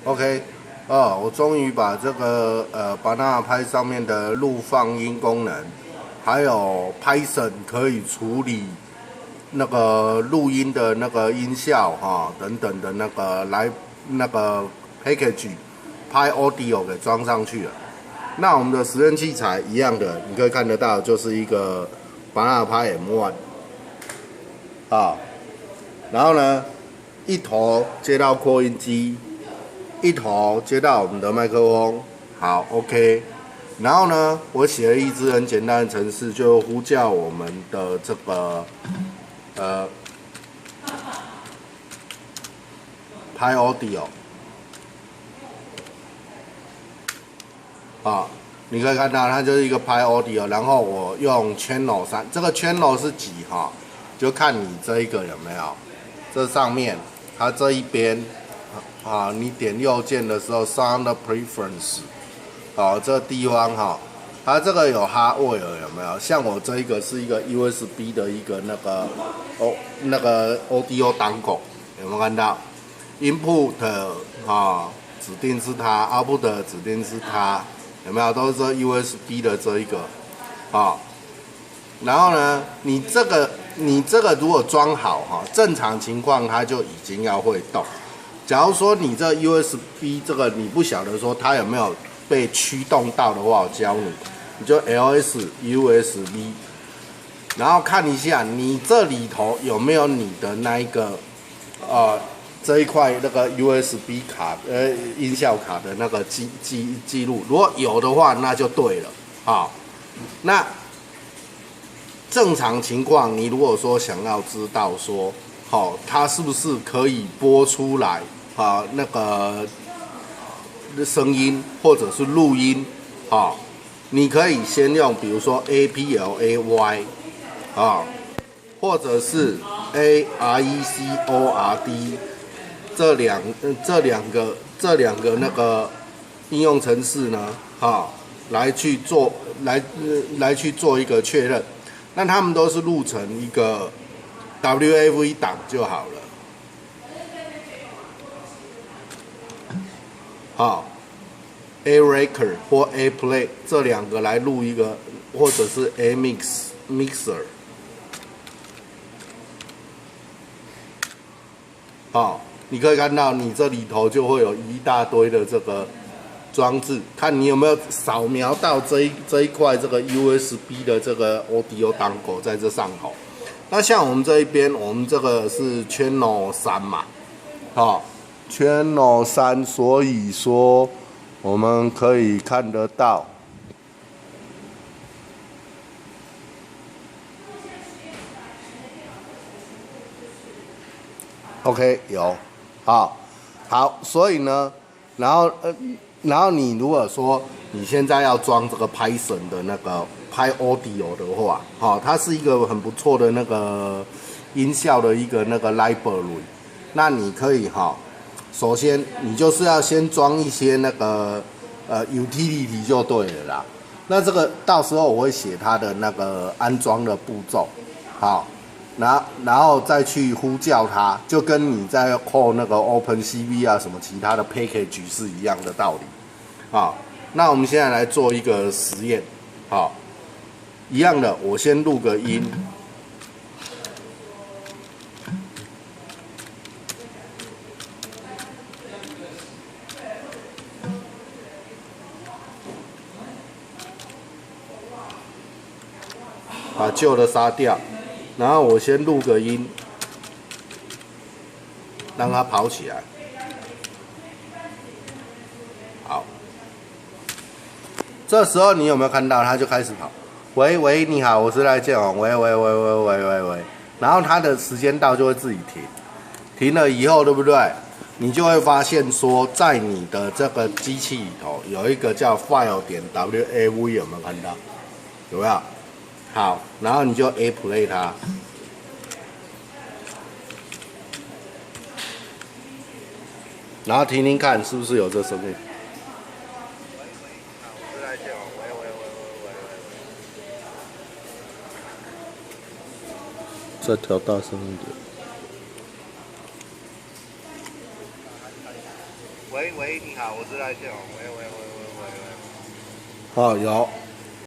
OK，我终于把这个Banana Pi 上面的录放音功能，还有 Python 可以处理那个录音的那个音效等等的那个 package Pi Audio 给装上去了。那我们的实验器材一样的，你可以看得到，就是一个 Banana Pi M1 然后呢，一头接到扩音机。一头接到我们的麦克风，好 ，OK。然后呢，我写了一支很简单的程式，就呼叫我们的这个Pi Audio， 你可以看到它就是一个 Pi Audio， 然后我用 Channel 3，这个 Channel 是几就看你这一个有没有，这上面它这一边。你点右键的时候 ，Sound Preference， 这个地方它这个有 Hardware 有没有？像我这一个是一个 USB 的一个那个 Audio Dongle， 有没有看到 ？Input 指定是它 ，Output 指定是它，有没有？都是这 USB 的这一个然后呢，你这个如果装好正常情况它就已经要会动。假如说你这 USB 这个你不晓得说它有没有被驱动到的话，我教你，你就 LS USB， 然后看一下你这里头有没有你的那一个这一块那个 USB 卡音效卡的那个记录，如果有的话那就对了那正常情况，你如果说想要知道说它是不是可以播出来那个声音或者是录音你可以先用比如说 APLAY 或者是 ARECORD 这两个那个应用程式呢来去做一个确认，那他们都是录成一个 WAV 档就好了。A Record 或 A Play 这两个来录一个，或者是 A Mixer。你可以看到你这里头就会有一大堆的这个装置，看你有没有扫描到这一块这个 USB 的这个 Audio Dongle 在这上头。那像我们这一边，我们这个是 Channel 3嘛，Channel 3，所以说我们可以看得到，OK 有，好，所以呢，然后你如果说你现在要装这个 Python 的那个 Pi Audio 的话，它是一个很不错的那个音效的一个那个 library。那你可以首先你就是要先装一些那个utility 就对了啦。那这个到时候我会写它的那个安装的步骤，然后再去呼叫它，就跟你在 call 那个 OpenCV 什么其他的 package 是一样的道理。那我们现在来做一个实验，一样的，我先录个音，把旧的杀掉，然后我先录个音，让它跑起来。好，这时候你有没有看到它就开始跑？喂喂，你好，我是赖建宏。喂喂喂喂喂喂喂，然后它的时间到就会自己停，停了以后，对不对？你就会发现说，在你的这个机器里头有一个叫 file.wav， 有没有看到？有没有？好，然后你就 A play 它，然后听听看是不是有这声音。再调大声一点。喂喂，你好，我是赖建宏。喂。哦，有。